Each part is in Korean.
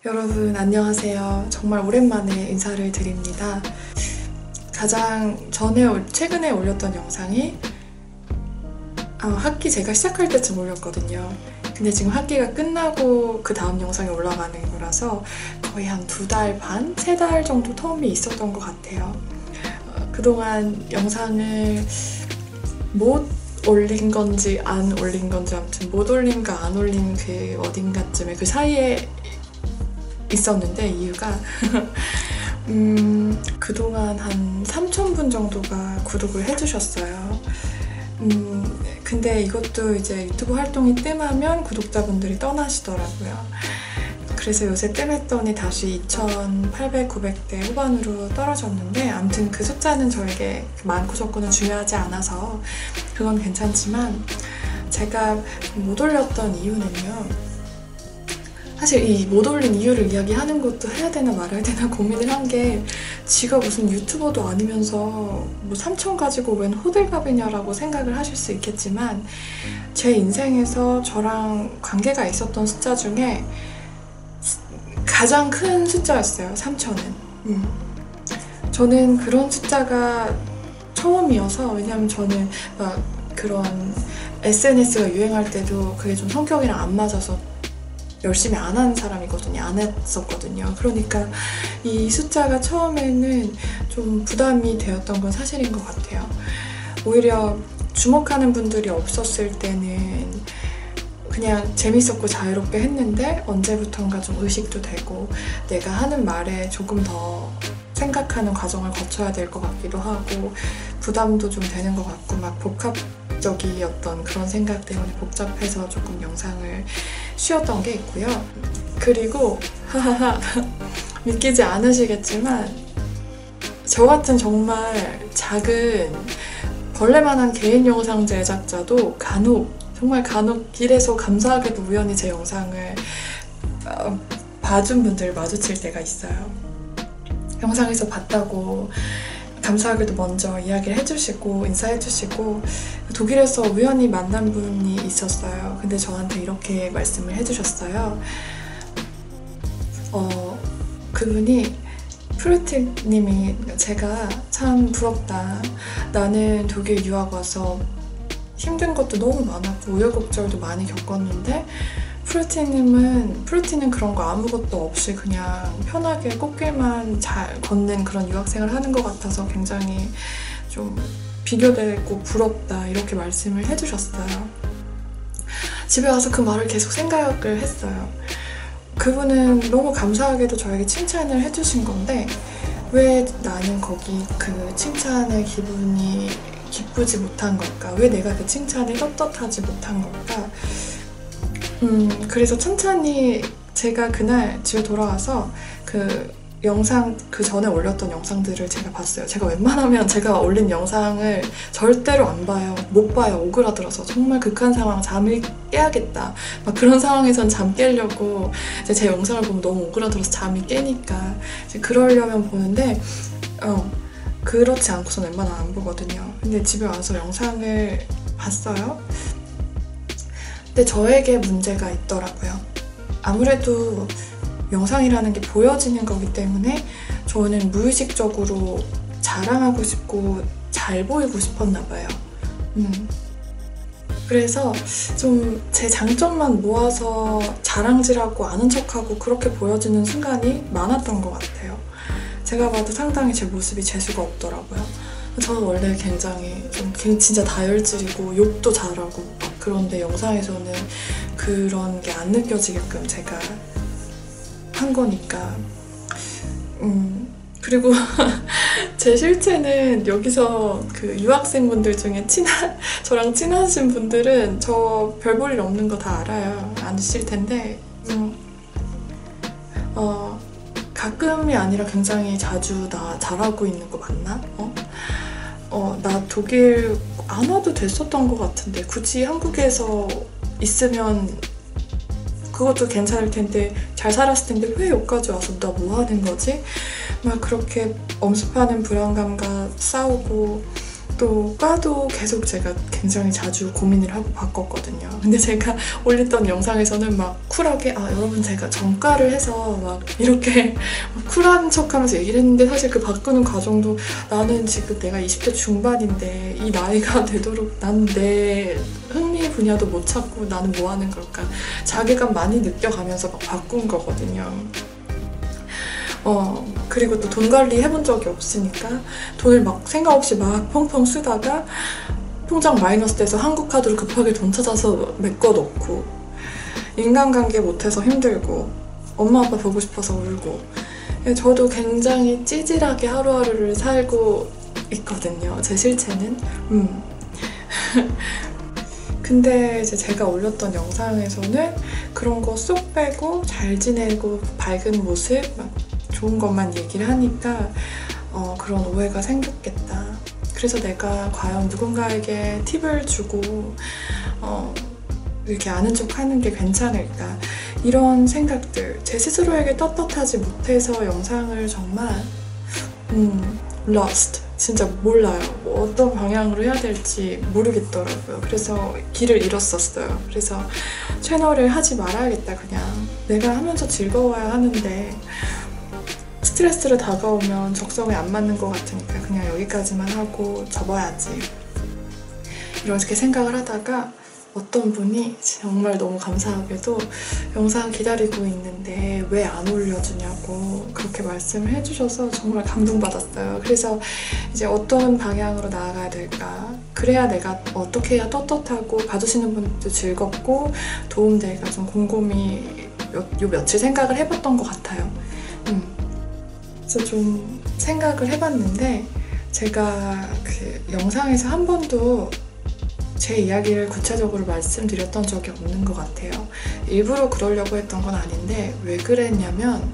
여러분 안녕하세요. 정말 오랜만에 인사를 드립니다. 가장 최근에 올렸던 영상이 학기 제가 시작할 때쯤 올렸거든요. 근데 지금 학기가 끝나고 그 다음 영상이 올라가는 거라서 거의 한 2달 반? 3달 정도 텀이 있었던 것 같아요. 그동안 영상을 못 올린 건지 안 올린 건지 아무튼 못 올린가 안 올린 그 어딘가쯤에 그 사이에 있었는데 이유가 그동안 한 3,000분 정도가 구독을 해주셨어요. 근데 이것도 이제 유튜브 활동이 뜸하면 구독자분들이 떠나시더라고요. 그래서 요새 뜸했더니 다시 2,800, 900대 후반으로 떨어졌는데 아무튼 그 숫자는 저에게 많고 적고는 중요하지 않아서 그건 괜찮지만 제가 못 올렸던 이유는요. 사실 이 못 올린 이유를 이야기하는 것도 해야 되나 말아야 되나 고민을 한 게 지가 무슨 유튜버도 아니면서 뭐 3,000 가지고 웬 호들갑이냐라고 생각을 하실 수 있겠지만 제 인생에서 저랑 관계가 있었던 숫자 중에 가장 큰 숫자였어요. 3,000은. 저는 그런 숫자가 처음이어서 왜냐면 저는 막 그런 SNS가 유행할 때도 그게 좀 성격이랑 안 맞아서 열심히 안 하는 사람이거든요. 안 했었거든요. 그러니까 이 숫자가 처음에는 좀 부담이 되었던 건 사실인 것 같아요. 오히려 주목하는 분들이 없었을 때는 그냥 재밌었고 자유롭게 했는데 언제부턴가 좀 의식도 되고 내가 하는 말에 조금 더 생각하는 과정을 거쳐야 될 것 같기도 하고 부담도 좀 되는 것 같고 막 복합적이었던 그런 생각 때문에 복잡해서 조금 영상을 쉬었던 게 있고요. 그리고 하하하 믿기지 않으시겠지만 저 같은 정말 작은 벌레만한 개인 영상 제작자도 정말 간혹 길에서 감사하게도 우연히 제 영상을 봐준 분들 마주칠 때가 있어요. 영상에서 봤다고 감사하게도 먼저 이야기를 해주시고 인사해주시고 독일에서 우연히 만난 분이 있었어요. 근데 저한테 이렇게 말씀을 해주셨어요. 그분이 프루티님이 제가 참 부럽다. 나는 독일 유학 와서 힘든 것도 너무 많았고 우여곡절도 많이 겪었는데 프루티는 그런 거 아무것도 없이 그냥 편하게 꽃길만 잘 걷는 그런 유학생을 하는 것 같아서 굉장히 좀 비교되고 부럽다 이렇게 말씀을 해주셨어요. 집에 와서 그 말을 계속 생각을 했어요. 그분은 너무 감사하게도 저에게 칭찬을 해주신 건데 왜 나는 거기 그 칭찬의 기분이 기쁘지 못한 걸까? 왜 내가 그 칭찬에 떳떳하지 못한 걸까? 그래서 천천히 제가 그날 집에 돌아와서 그 영상, 그 전에 올렸던 영상들을 제가 봤어요. 제가 웬만하면 제가 올린 영상을 절대로 안 봐요. 못 봐요. 오그라들어서. 정말 극한 상황, 잠을 깨야겠다. 막 그런 상황에선 잠 깨려고 이제 제 영상을 보면 너무 오그라들어서 잠이 깨니까 이제 그러려면 보는데 그렇지 않고선 웬만하면 안 보거든요. 근데 집에 와서 영상을 봤어요. 근데 저에게 문제가 있더라고요. 아무래도 영상이라는 게 보여지는 거기 때문에 저는 무의식적으로 자랑하고 싶고 잘 보이고 싶었나 봐요. 그래서 좀 제 장점만 모아서 자랑질하고 아는 척하고 그렇게 보여지는 순간이 많았던 것 같아요. 제가 봐도 상당히 제 모습이 재수가 없더라고요. 저는 원래 굉장히 진짜 다혈질이고 욕도 잘하고 그런데 영상에서는 그런 게 안 느껴지게끔 제가 한 거니까 그리고 제 실체는 여기서 그 유학생분들 중에 저랑 친하신 분들은 저 별 볼 일 없는 거 다 알아요. 아실 텐데 가끔이 아니라 굉장히 자주 나 잘하고 있는 거 맞나? 나 독일 안 와도 됐었던 것 같은데 굳이 한국에서 있으면 그것도 괜찮을 텐데 잘 살았을 텐데 왜 여기까지 와서 나 뭐 하는 거지? 막 그렇게 엄습하는 불안감과 싸우고 또 과도 계속 제가 굉장히 자주 고민을 하고 바꿨거든요. 근데 제가 올렸던 영상에서는 막 쿨하게 여러분 제가 전과를 해서 막 이렇게 쿨한 척하면서 얘기를 했는데, 사실 그 바꾸는 과정도 나는 지금 내가 20대 중반인데 이 나이가 되도록 난 내 흥미 분야도 못 찾고 나는 뭐 하는 걸까 자괴감 많이 느껴가면서 막 바꾼 거거든요. 그리고 또 돈 관리 해본 적이 없으니까 돈을 막 생각 없이 막 펑펑 쓰다가 통장 마이너스 돼서 한국 카드로 급하게 돈 찾아서 메꿔 넣고, 인간관계 못해서 힘들고, 엄마 아빠 보고 싶어서 울고, 저도 굉장히 찌질하게 하루하루를 살고 있거든요. 제 실체는. 근데 이제 제가 올렸던 영상에서는 그런 거 쏙 빼고 잘 지내고 밝은 모습, 막 좋은 것만 얘기를 하니까 그런 오해가 생겼겠다. 그래서 내가 과연 누군가에게 팁을 주고 이렇게 아는 척 하는 게 괜찮을까, 이런 생각들, 제 스스로에게 떳떳하지 못해서 영상을 정말 lost, 진짜 몰라요. 뭐 어떤 방향으로 해야 될지 모르겠더라고요. 그래서 길을 잃었었어요. 그래서 채널을 하지 말아야겠다. 그냥 내가 하면서 즐거워야 하는데 스트레스로 다가오면 적성에 안 맞는 것 같으니까 그냥 여기까지만 하고 접어야지, 이렇게 생각을 하다가 어떤 분이 정말 너무 감사하게도 영상 기다리고 있는데 왜 안 올려주냐고 그렇게 말씀을 해주셔서 정말 감동받았어요. 그래서 이제 어떤 방향으로 나아가야 될까, 그래야 내가 어떻게 해야 떳떳하고 봐주시는 분들도 즐겁고 도움될까, 좀 곰곰이 요 며칠 생각을 해봤던 것 같아요. 그래서 좀 생각을 해봤는데, 제가 그 영상에서 한 번도 제 이야기를 구체적으로 말씀드렸던 적이 없는 것 같아요. 일부러 그러려고 했던 건 아닌데, 왜 그랬냐면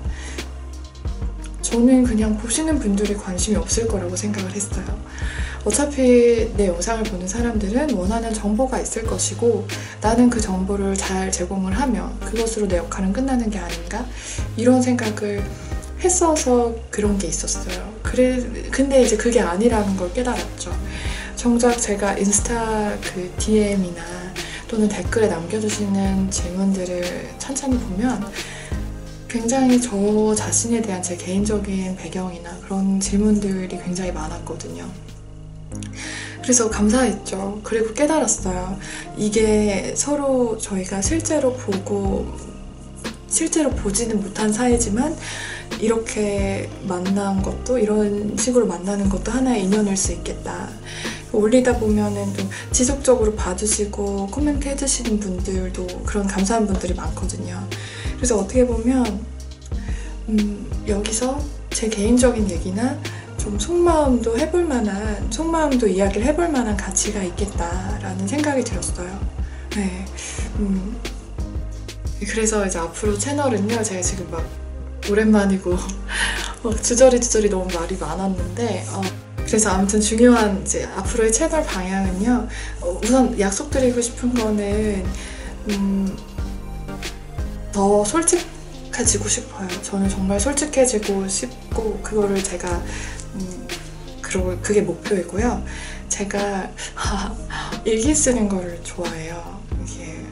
저는 그냥 보시는 분들이 관심이 없을 거라고 생각을 했어요. 어차피 내 영상을 보는 사람들은 원하는 정보가 있을 것이고, 나는 그 정보를 잘 제공을 하면 그것으로 내 역할은 끝나는 게 아닌가, 이런 생각을 했어서 그런 게 있었어요. 근데 이제 그게 아니라는 걸 깨달았죠. 정작 제가 인스타 그 DM이나 또는 댓글에 남겨주시는 질문들을 천천히 보면 굉장히 저 자신에 대한 제 개인적인 배경이나 그런 질문들이 굉장히 많았거든요. 그래서 감사했죠. 그리고 깨달았어요. 이게 서로 저희가 실제로 보지는 못한 사이지만 이렇게 만난 것도, 이런 식으로 만나는 것도 하나의 인연일 수 있겠다. 올리다 보면은 좀 지속적으로 봐주시고 코멘트 해주시는 분들도 그런 감사한 분들이 많거든요. 그래서 어떻게 보면 여기서 제 개인적인 얘기나 좀 속마음도 이야기를 해볼 만한 가치가 있겠다라는 생각이 들었어요. 네. 그래서 이제 앞으로 채널은요, 제가 지금 막 오랜만이고 주저리 너무 말이 많았는데, 그래서 아무튼 중요한 이제 앞으로의 채널 방향은요, 우선 약속드리고 싶은 거는 더 솔직해지고 싶어요. 저는 정말 솔직해지고 싶고, 그거를 제가 그리고 그게 목표이고요. 제가 일기 쓰는 거를 좋아해요. 이게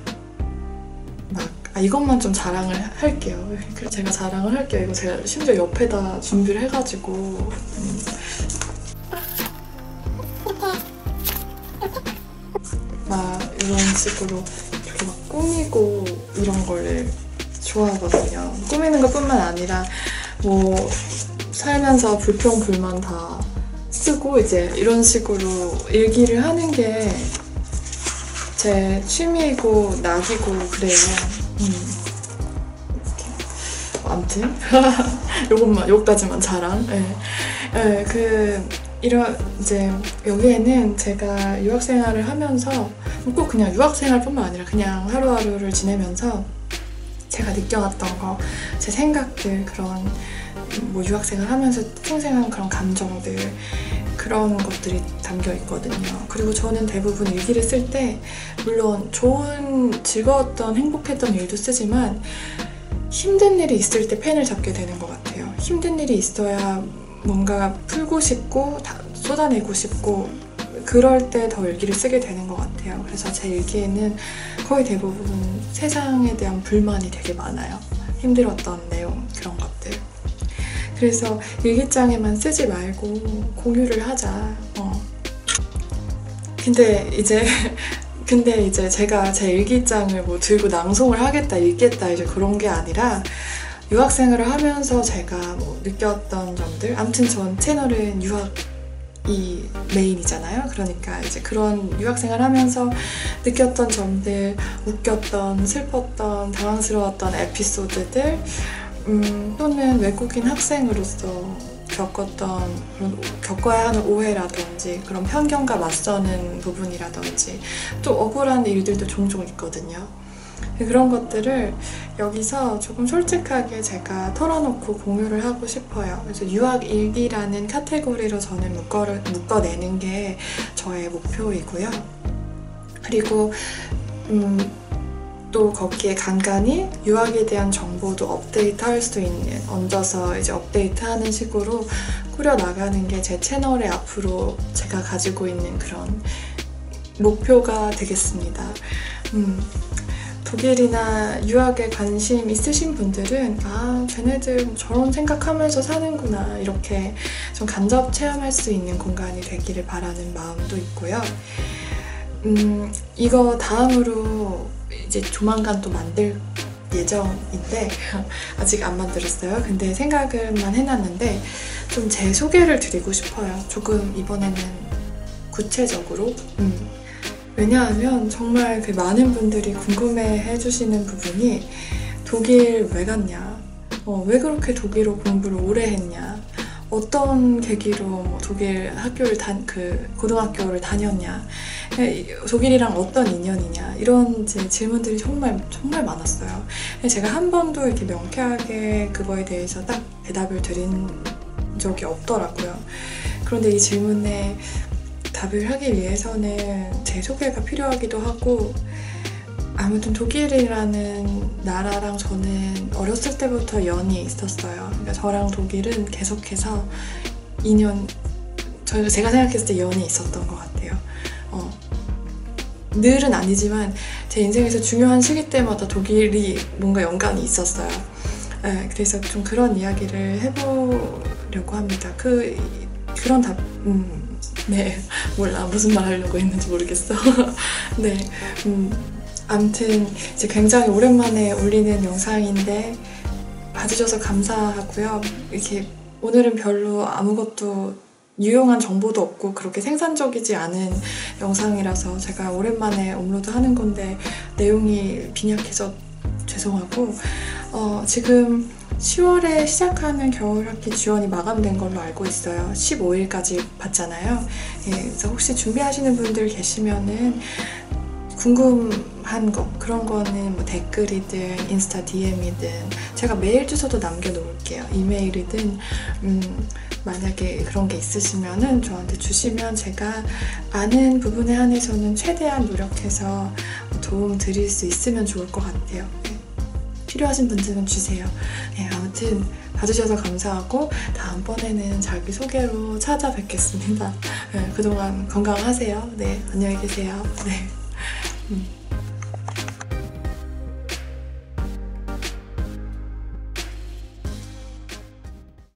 막 이것만 좀 자랑을 할게요. 그래서 제가 자랑을 할게요. 이거 제가 심지어 옆에다 준비를 해가지고 막 이런 식으로 이렇게 막 꾸미고 이런 거를 좋아하거든요. 꾸미는 것뿐만 아니라 뭐 살면서 불평불만 다 쓰고 이제 이런 식으로 일기를 하는 게 제 취미이고 낙이고 그래요. 이렇게. 아무튼 요거까지만 자랑. 이런 이제 여기에는 제가 유학생활을 하면서 꼭 그냥 유학생활뿐만 아니라 그냥 하루하루를 지내면서 제가 느껴왔던 거, 제 생각들, 그런 뭐 유학생활 하면서 생생한 그런 감정들, 그런 것들이 담겨 있거든요. 그리고 저는 대부분 일기를 쓸 때 물론 좋은, 즐거웠던, 행복했던 일도 쓰지만 힘든 일이 있을 때 펜을 잡게 되는 것 같아요. 힘든 일이 있어야 뭔가 풀고 싶고 쏟아내고 싶고 그럴 때 더 일기를 쓰게 되는 것 같아요. 그래서 제 일기에는 거의 대부분 세상에 대한 불만이 되게 많아요. 힘들었던 내용, 그런 것들. 그래서 일기장에만 쓰지 말고 공유를 하자. 근데 이제 제가 제 일기장을 뭐 들고 낭송을 하겠다, 읽겠다, 이제 그런 게 아니라 유학생활을 하면서 제가 뭐 느꼈던 점들, 아무튼 전 채널은 유학이 메인이잖아요. 그러니까 이제 그런 유학생활 하면서 느꼈던 점들, 웃겼던, 슬펐던, 당황스러웠던 에피소드들, 또는 외국인 학생으로서 겪어야 하는 오해라든지 그런 편견과 맞서는 부분이라든지 또 억울한 일들도 종종 있거든요. 그런 것들을 여기서 조금 솔직하게 제가 털어놓고 공유를 하고 싶어요. 그래서 유학일기라는 카테고리로 저는 묶어내는 게 저의 목표이고요. 그리고 또 거기에 간간히 유학에 대한 정보도 업데이트할 수 있는, 얹어서 이제 업데이트하는 식으로 꾸려나가는 게 제 채널의 앞으로 제가 가지고 있는 그런 목표가 되겠습니다. 독일이나 유학에 관심 있으신 분들은 쟤네들 저런 생각하면서 사는구나, 이렇게 좀 간접 체험할 수 있는 공간이 되기를 바라는 마음도 있고요. 이거 다음으로 이제 조만간 또 만들 예정인데 아직 안 만들었어요. 근데 생각을만 해놨는데 좀 제 소개를 드리고 싶어요. 조금 이번에는 구체적으로. 왜냐하면 정말 그 많은 분들이 궁금해 해주시는 부분이 독일 왜 갔냐, 왜 그렇게 독일어 공부를 오래 했냐, 어떤 계기로 뭐 독일 학교를 고등학교를 다녔냐, 독일이랑 어떤 인연이냐, 이런 질문들이 정말 많았어요. 제가 한 번도 이렇게 명쾌하게 그거에 대해서 딱 대답을 드린 적이 없더라고요. 그런데 이 질문에 답을 하기 위해서는 제 소개가 필요하기도 하고, 아무튼 독일이라는 나라랑 저는 어렸을 때부터 연이 있었어요. 그러니까 저랑 독일은 계속해서 2년, 제가 생각했을 때 연이 있었던 것 같아요. 늘은 아니지만 제 인생에서 중요한 시기 때마다 독일이 뭔가 연관이 있었어요. 그래서 좀 그런 이야기를 해보려고 합니다. 그런 답, 네, 몰라, 무슨 말 하려고 했는지 모르겠어. 네, 아무튼 이제 굉장히 오랜만에 올리는 영상인데 봐주셔서 감사하고요. 이렇게 오늘은 별로 아무것도 유용한 정보도 없고 그렇게 생산적이지 않은 영상이라서 제가 오랜만에 업로드하는 건데 내용이 빈약해서 죄송하고, 지금 10월에 시작하는 겨울학기 지원이 마감된 걸로 알고 있어요. 15일까지 받잖아요. 그래서 혹시 준비하시는 분들 계시면은 궁금한 거, 그런 거는 뭐 댓글이든 인스타 DM이든 제가 메일 주소도 남겨놓을게요. 이메일이든 만약에 그런 게 있으시면은 저한테 주시면 제가 아는 부분에 한해서는 최대한 노력해서 도움 드릴 수 있으면 좋을 것 같아요. 필요하신 분들은 주세요. 아무튼 봐주셔서 감사하고 다음번에는 자기소개로 찾아뵙겠습니다. 그동안 건강하세요. 네, 안녕히 계세요. 네.